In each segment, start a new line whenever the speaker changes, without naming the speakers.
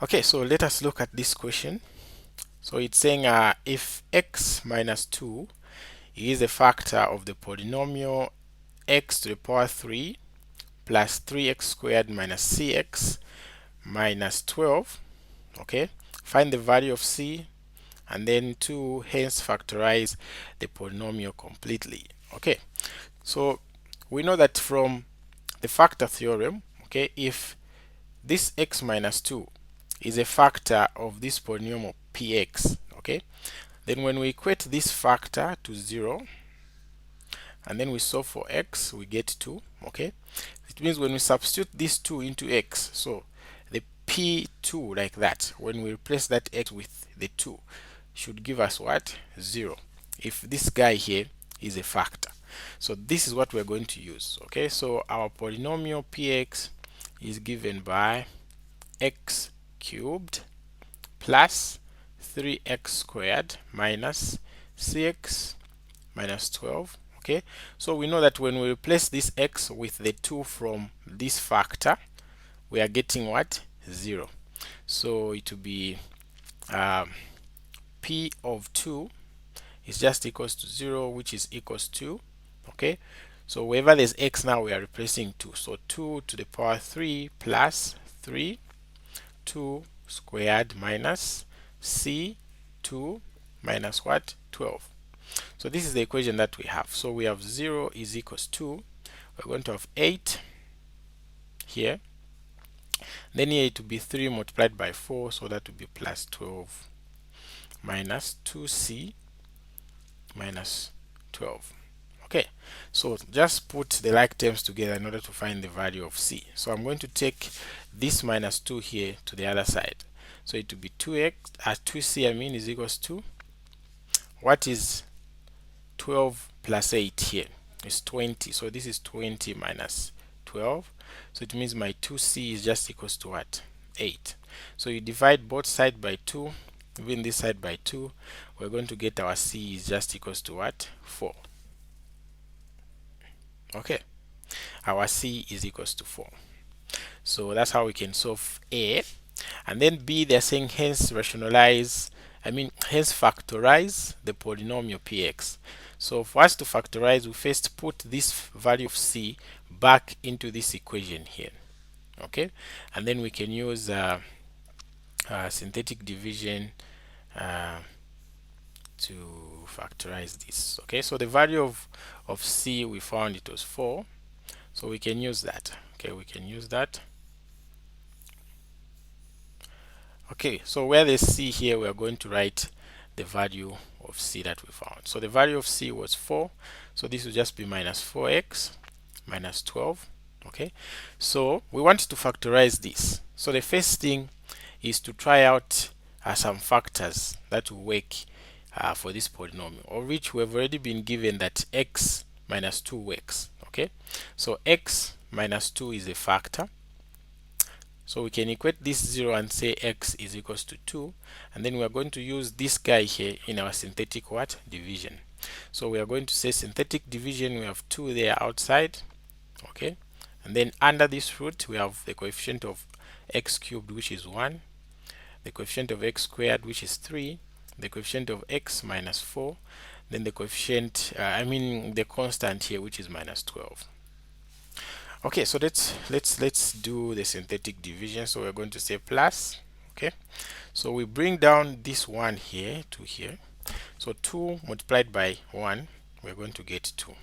Okay, so let us look at this question. So it's saying if x minus 2 is a factor of the polynomial x to the power 3 plus 3x squared minus cx minus 12, okay, find the value of c, and then 2 hence factorize the polynomial completely. Okay, so we know that from the factor theorem, okay, if this x minus 2 is a factor of this polynomial px, okay, then when we equate this factor to 0 and then we solve for x, we get 2. Okay, it means when we substitute this 2 into x, so the p2 like that, when we replace that x with the 2, should give us what? 0, if this guy here is a factor. So this is what we're going to use. Okay, so our polynomial px is given by x cubed plus 3x squared minus cx minus 12. Okay, so we know that when we replace this x with the 2 from this factor, we are getting what? 0. So it will be p of 2 is just equals to 0, which is equals to, okay, so wherever there's x now we are replacing 2, so 2 to the power 3 plus 3 2 squared minus c 2 minus what? 12. So this is the equation that we have. So we have 0 is equals to, we're going to have 8 here, then here it will be 3 multiplied by 4, so that will be plus 12 minus 2c minus 12. Okay, so just put the like terms together in order to find the value of c. So I'm going to take this minus 2 here to the other side, so it will be 2x 2c, I mean, is equals to, what is 12 plus 8 here? Is 20, so this is 20 minus 12, so it means my 2c is just equals to what? 8. So you divide both sides by 2, even this side by 2, we're going to get our c is just equals to what? 4. Okay, our c is equals to 4. So that's how we can solve a. And then b, they're saying hence rationalize, I mean hence factorize the polynomial px. So for us to factorize, we first put this value of c back into this equation here. Okay, and then we can use synthetic division to factorize this. Okay, so the value of c, we found it was 4, so we can use that. Okay, we can use that. Okay, so where there's c here, we are going to write the value of c that we found. So the value of c was 4, so this will just be minus 4x minus 12. Okay, so we want to factorize this. So the first thing is to try out some factors that will work for this polynomial, of which we have already been given that x minus 2 works. Okay, so x minus 2 is a factor, so we can equate this 0 and say x is equals to 2, and then we are going to use this guy here in our synthetic what? Division. So we are going to say synthetic division, we have 2 there outside. Okay, and then under this root we have the coefficient of x cubed, which is 1, the coefficient of x squared, which is 3, the coefficient of x minus 4, then the coefficient, the constant here, which is minus 12. Okay, so let's do the synthetic division. So we're going to say plus. Okay, so we bring down this 1 here to here, so 2 multiplied by 1, we're going to get 2.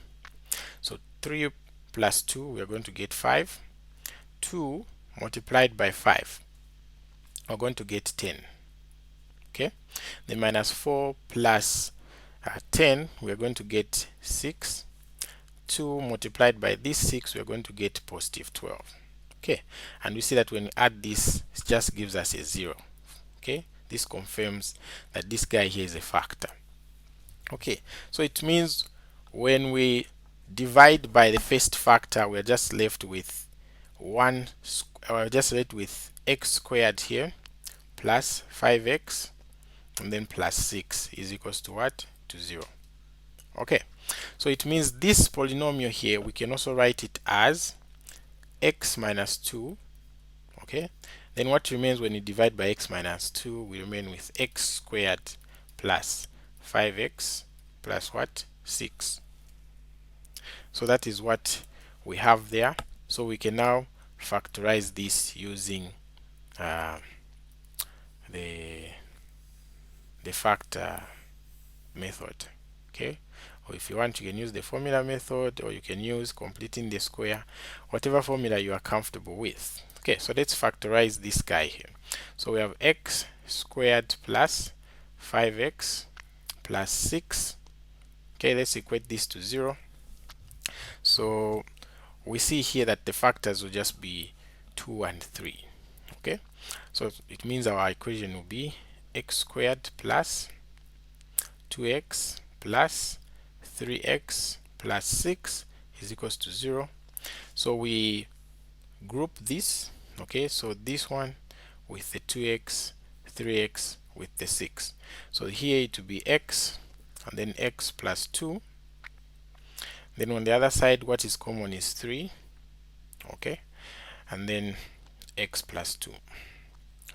So 3 plus 2, we're going to get 5. 2 multiplied by 5, we're going to get 10. Okay, the minus 4 plus 10, we're going to get 6. 2 multiplied by this 6, we're going to get positive 12. Okay, and we see that when we add this, it just gives us a 0. Okay, this confirms that this guy here is a factor. Okay, so it means when we divide by the first factor, we're just left with x squared here plus 5x, and then plus 6 is equals to what? To 0. Okay, so it means this polynomial here, we can also write it as x minus 2, okay, Then what remains when you divide by x minus 2, we remain with x squared plus 5x plus what? 6. So that is what we have there. So we can now factorize this using uh, the factor method. Okay, or if you want, you can use the formula method, or you can use completing the square, whatever formula you are comfortable with. Okay, so let's factorize this guy here. So we have x squared plus 5x plus 6. Okay, let's equate this to 0. So we see here that the factors will just be 2 and 3. Okay, so it means our equation will be x squared plus 2x plus 3x plus 6 is equals to 0. So we group this. Okay, so this one with the 2x, 3x with the 6. So here it will be x and then x plus 2. Then on the other side, what is common is 3. Okay, and then x plus 2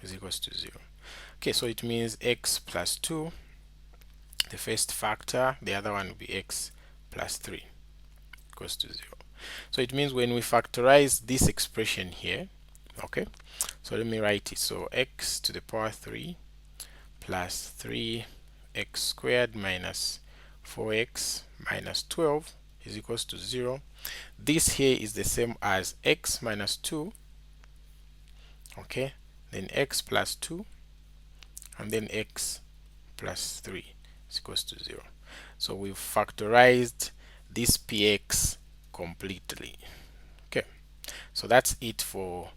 is equals to 0. Okay, so it means x plus 2, the first factor, the other one will be x plus 3 equals to 0. So it means when we factorize this expression here, okay, so let me write it. So x to the power 3 plus 3x squared minus 4x minus 12 is equals to 0. This here is the same as x minus 2, okay, then x plus 2, and then x plus 3 is equals to 0. So we've factorized this px completely. Okay, so that's it for